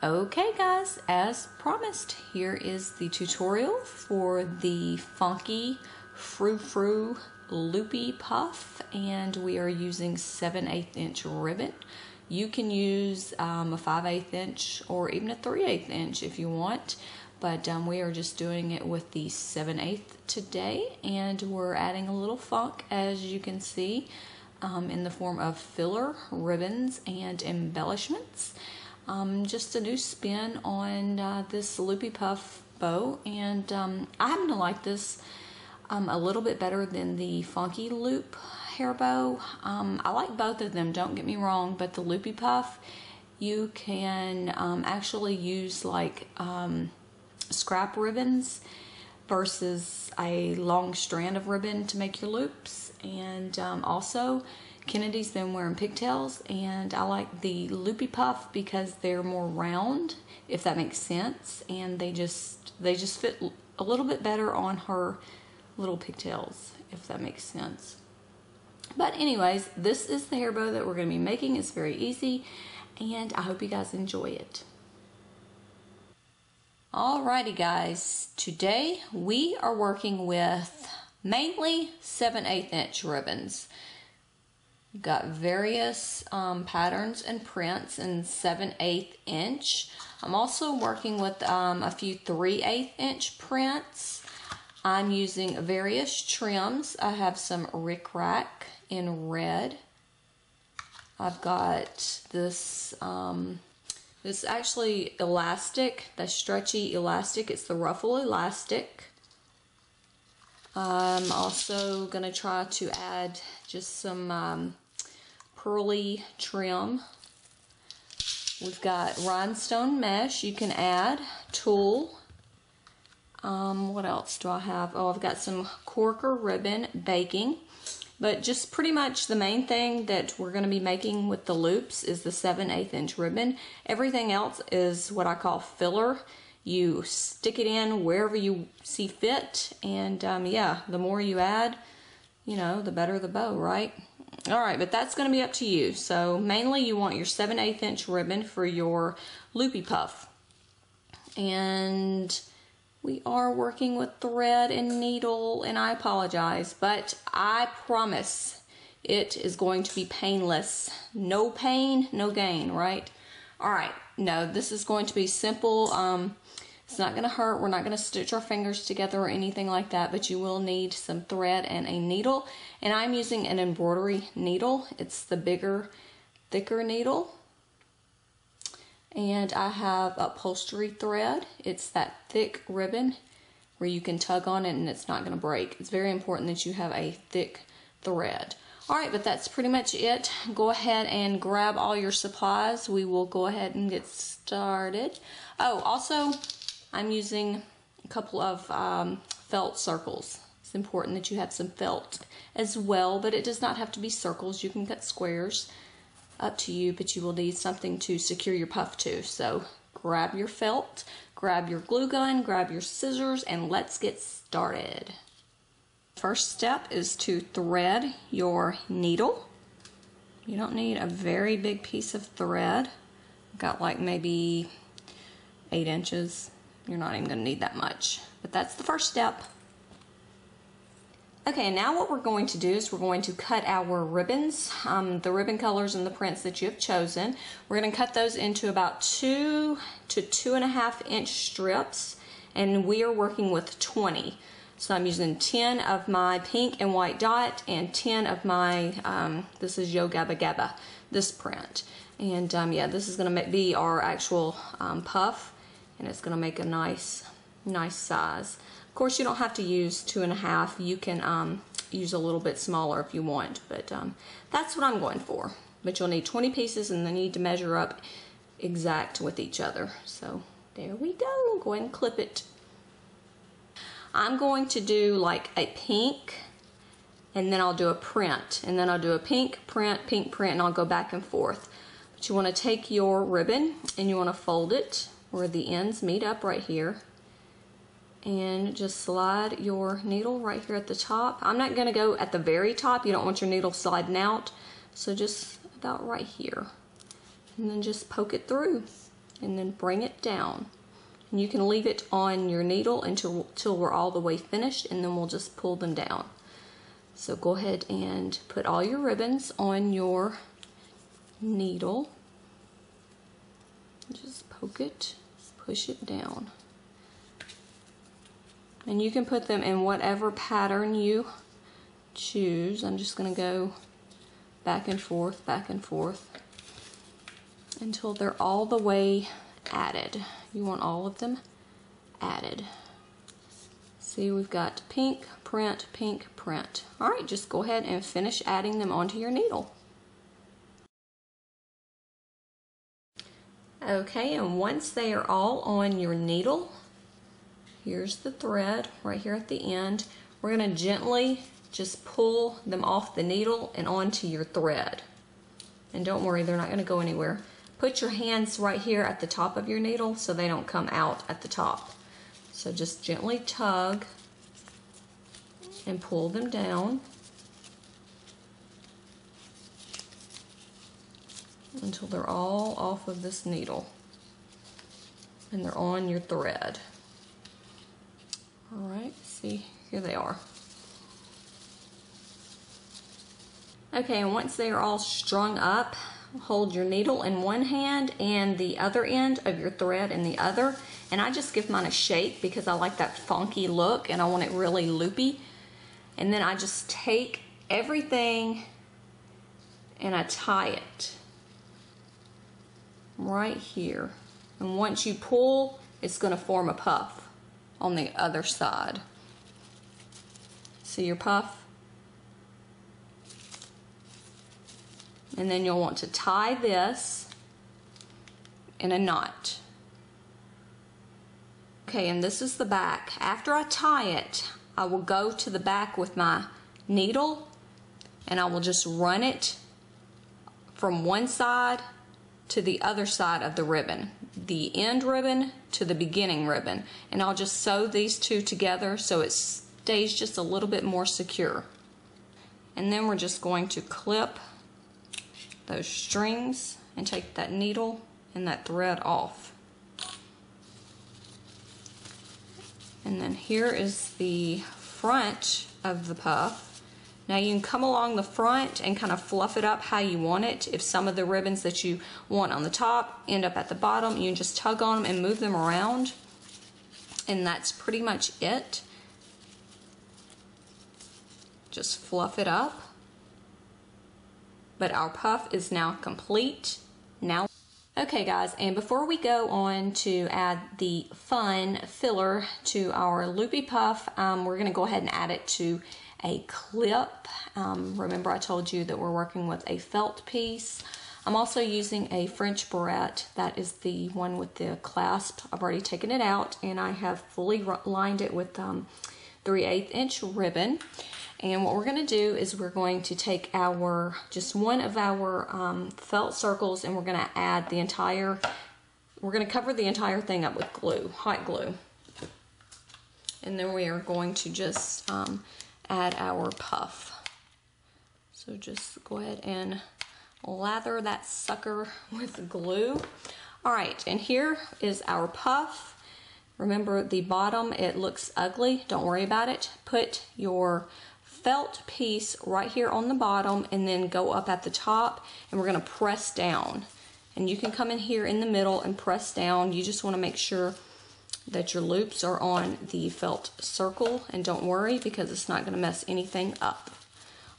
Okay guys, as promised, here is the tutorial for the funky Frou Frou Loopy puff, and we are using 7/8 inch ribbon. You can use a 5/8 inch or even a 3/8 inch if you want, but we are just doing it with the 7/8 today, and we're adding a little funk, as you can see, in the form of filler, ribbons, and embellishments. Just a new spin on this Loopy Puff bow, and I happen to like this a little bit better than the Funky Loop hair bow. I like both of them, don't get me wrong, but the Loopy Puff, you can actually use like scrap ribbons versus a long strand of ribbon to make your loops. And also Kennedy's been wearing pigtails, and I like the Loopy Puff because they're more round, if that makes sense, and they just fit a little bit better on her little pigtails, if that makes sense. But anyways, this is the hair bow that we're going to be making. It's very easy, and I hope you guys enjoy it. Alrighty guys, today we are working with mainly 7/8 inch ribbons. We've got various patterns and prints in 7/8 inch. I'm also working with a few 3/8 inch prints. I'm using various trims. I have some Rick Rack in red. I've got this this actually elastic, the stretchy elastic. It's the ruffle elastic. I'm also gonna try to add just some pearly trim. We've got rhinestone mesh you can add, tulle. What else do I have? Oh, I've got some Corker ribbon baking. But just pretty much the main thing that we're going to be making with the loops is the 7/8 inch ribbon. Everything else is what I call filler. You stick it in wherever you see fit, and yeah, the more you add, you know, the better the bow, right? Alright, but that's going to be up to you. So mainly you want your 7/8 inch ribbon for your Loopy Puff. And we are working with thread and needle, and I apologize, but I promise it is going to be painless. No pain, no gain, right? Alright, no, this is going to be simple. It's not going to hurt. We're not going to stitch our fingers together or anything like that, but you will need some thread and a needle. And I'm using an embroidery needle. It's the bigger, thicker needle. And I have upholstery thread. It's that thick ribbon where you can tug on it and it's not going to break. It's very important that you have a thick thread. Alright, but that's pretty much it. Go ahead and grab all your supplies. We will go ahead and get started. Oh, also, I'm using a couple of felt circles. It's important that you have some felt as well, but it does not have to be circles. You can cut squares. Up to you, but you will need something to secure your puff to. So grab your felt, grab your glue gun, grab your scissors, and let's get started. First step is to thread your needle. You don't need a very big piece of thread. I've got like maybe 8 inches. You're not even going to need that much, but that's the first step. Okay, now what we're going to do is we're going to cut our ribbons, the ribbon colors and the prints that you have chosen. We're going to cut those into about 2 to 2.5 inch strips, and we are working with 20. So I'm using 10 of my pink and white dot and 10 of my, this is Yo Gabba Gabba, this print. And yeah, this is going to be our actual puff, and it's going to make a nice size. Of course, you don't have to use 2.5. You can use a little bit smaller if you want, but that's what I'm going for. But you'll need 20 pieces, and they need to measure up exact with each other. So there we go. Go ahead and clip it. I'm going to do like a pink, and then I'll do a print, and then I'll do a pink print, and I'll go back and forth. But you want to take your ribbon and you want to fold it where the ends meet up right here. And just slide your needle right here at the top. I'm not going to go at the very top. You don't want your needle sliding out. So just about right here. And then just poke it through. and then bring it down. And you can leave it on your needle until we're all the way finished, and then we'll just pull them down. So go ahead and put all your ribbons on your needle. Just poke it, push it down. And you can put them in whatever pattern you choose. I'm just going to go back and forth until they're all the way added. You want all of them added. See, we've got pink, print, pink, print. All right, just go ahead and finish adding them onto your needle. Okay, and once they are all on your needle, here's the thread right here at the end. We're going to gently just pull them off the needle and onto your thread. And don't worry, they're not going to go anywhere. Put your hands right here at the top of your needle so they don't come out at the top. So just gently tug and pull them down until they're all off of this needle and they're on your thread. All right, see, here they are. Okay, and once they are all strung up, hold your needle in one hand and the other end of your thread in the other. And I just give mine a shake because I like that funky look and I want it really loopy. And then I just take everything and I tie it right here. And once you pull, it's going to form a puff on the other side. See your puff? And then you'll want to tie this in a knot. Okay, and this is the back. After I tie it, I will go to the back with my needle and I will just run it from one side to the other side of the ribbon. The end ribbon to the beginning ribbon. And I'll just sew these two together so it stays just a little bit more secure. And then we're just going to clip those strings and take that needle and that thread off. And then here is the front of the puff. Now you can come along the front and kind of fluff it up how you want it. If some of the ribbons that you want on the top end up at the bottom, you can just tug on them and move them around. And that's pretty much it. Just fluff it up. But our puff is now complete. Now, okay guys, and before we go on to add the fun filler to our loopy puff, we're going to go ahead and add it to a clip. Remember I told you that we're working with a felt piece. I'm also using a French barrette. That is the one with the clasp. I've already taken it out and I have fully lined it with 3/8 inch ribbon. And what we're going to do is we're going to take just one of our felt circles and we're going to add the entire, we're going to cover the entire thing up with glue, hot glue. And then we are going to just add our puff. So just go ahead and lather that sucker with glue. All right, and here is our puff. Remember the bottom, it looks ugly. Don't worry about it. Put your felt piece right here on the bottom and then go up at the top and we're going to press down. And you can come in here in the middle and press down. You just want to make sure that your loops are on the felt circle and don't worry because it's not going to mess anything up.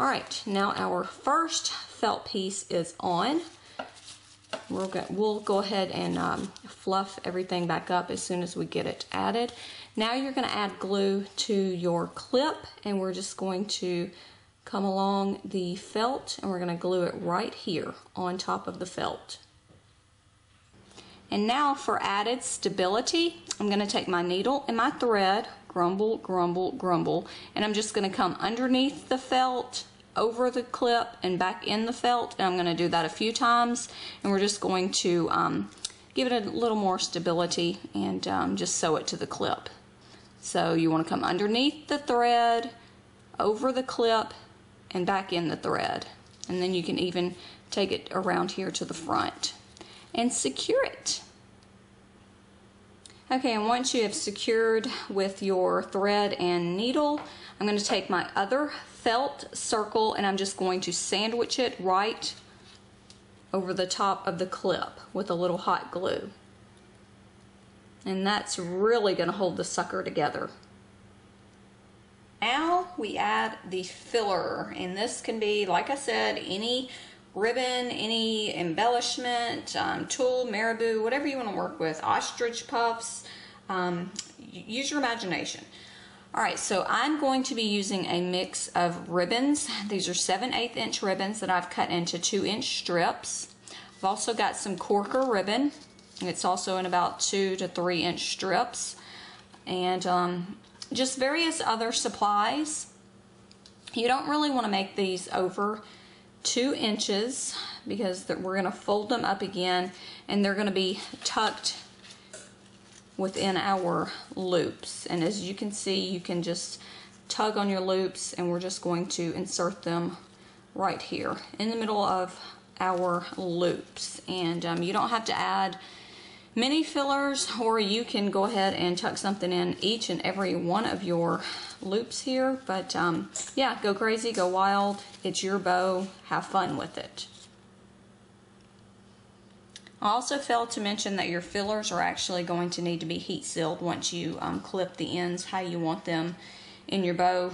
Alright, now our first felt piece is on. We'll go ahead and fluff everything back up as soon as we get it added. Now you're going to add glue to your clip and we're just going to come along the felt and we're going to glue it right here on top of the felt. And now for added stability, I'm going to take my needle and my thread, grumble, grumble, grumble, and I'm just going to come underneath the felt, over the clip, and back in the felt. And I'm going to do that a few times, and we're just going to give it a little more stability and just sew it to the clip. So you want to come underneath the thread, over the clip, and back in the thread. And then you can even take it around here to the front and secure it. Okay, and once you have secured with your thread and needle, I'm going to take my other felt circle and I'm just going to sandwich it right over the top of the clip with a little hot glue. And that's really going to hold the sucker together. Now we add the filler, and this can be, like I said, any ribbon, any embellishment, tulle, marabou, whatever you want to work with, ostrich puffs, use your imagination. Alright, so I'm going to be using a mix of ribbons. These are 7/8 inch ribbons that I've cut into 2-inch strips. I've also got some corker ribbon. It's also in about 2 to 3 inch strips. And just various other supplies. You don't really want to make these over 2 inches because we're going to fold them up again and they're going to be tucked within our loops. And as you can see, you can just tug on your loops and we're just going to insert them right here in the middle of our loops. And you don't have to add many fillers, or you can go ahead and tuck something in each and every one of your loops here. But yeah, go crazy, go wild. It's your bow. Have fun with it. I also failed to mention that your fillers are actually going to need to be heat sealed once you clip the ends how you want them in your bow.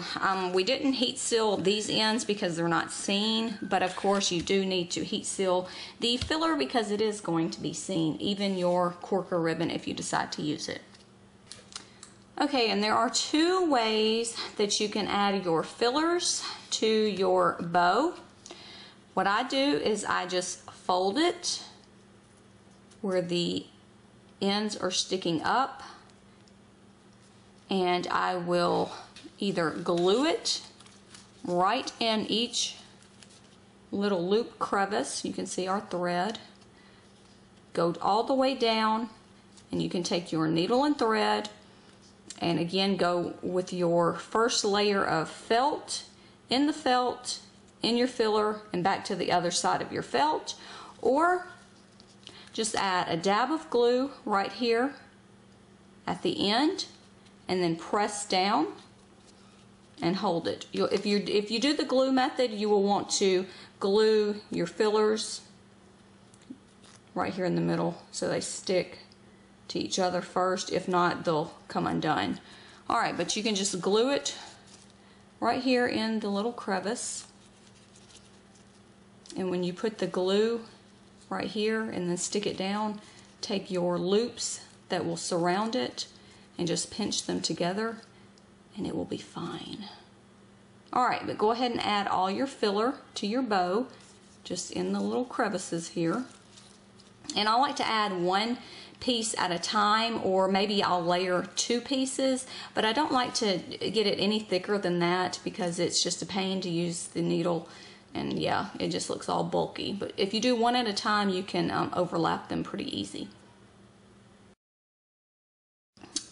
We didn't heat seal these ends because they're not seen, but of course you do need to heat seal the filler because it is going to be seen, even your corker ribbon if you decide to use it. Okay, and there are 2 ways that you can add your fillers to your bow. What I do is I just fold it where the ends are sticking up, and I will either glue it right in each little loop crevice. You can see our thread. Go all the way down, and you can take your needle and thread and again go with your first layer of felt, in your filler, and back to the other side of your felt, or just add a dab of glue right here at the end and then press down and hold it. If you do the glue method, you will want to glue your fillers right here in the middle so they stick to each other first. If not, they'll come undone. Alright, but you can just glue it right here in the little crevice. And when you put the glue right here and then stick it down, take your loops that will surround it and just pinch them together and it will be fine. Alright, but go ahead and add all your filler to your bow just in the little crevices here. And I like to add 1 piece at a time, or maybe I'll layer 2 pieces, but I don't like to get it any thicker than that because it's just a pain to use the needle, and yeah, it just looks all bulky. But if you do 1 at a time, you can overlap them pretty easy.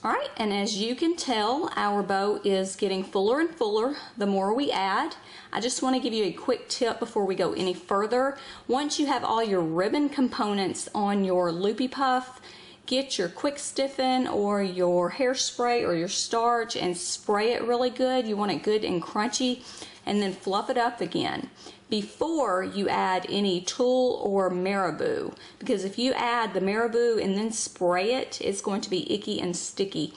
Alright, and as you can tell, our bow is getting fuller and fuller the more we add. I just want to give you a quick tip before we go any further. Once you have all your ribbon components on your loopy puff, get your quick stiffen or your hairspray or your starch and spray it really good. You want it good and crunchy, and then fluff it up again before you add any tulle or marabou, because if you add the marabou and then spray it, it's going to be icky and sticky.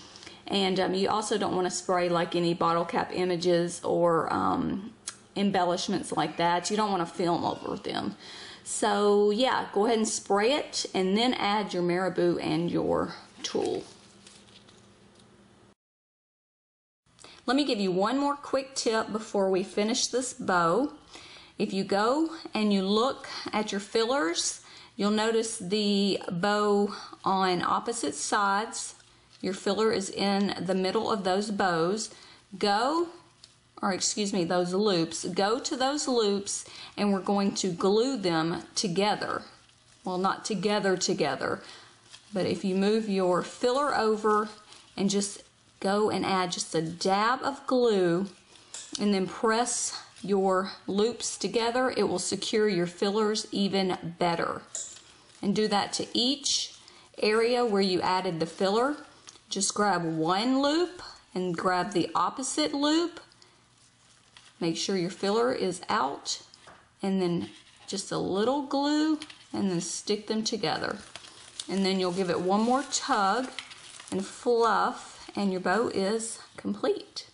And you also don't want to spray like any bottle cap images or embellishments like that. You don't want to film over them. So yeah, go ahead and spray it and then add your marabou and your tulle. Let me give you one more quick tip before we finish this bow. If you go and you look at your fillers, you'll notice the bow on opposite sides. Your filler is in the middle of those bows. Those loops. Go to those loops and we're going to glue them together. Well, not together, but if you move your filler over and just go and add just a dab of glue and then press your loops together, it will secure your fillers even better. And do that to each area where you added the filler. just grab one loop and grab the opposite loop. Make sure your filler is out, and then just a little glue, and then stick them together. And then you'll give it one more tug and fluff, and your bow is complete.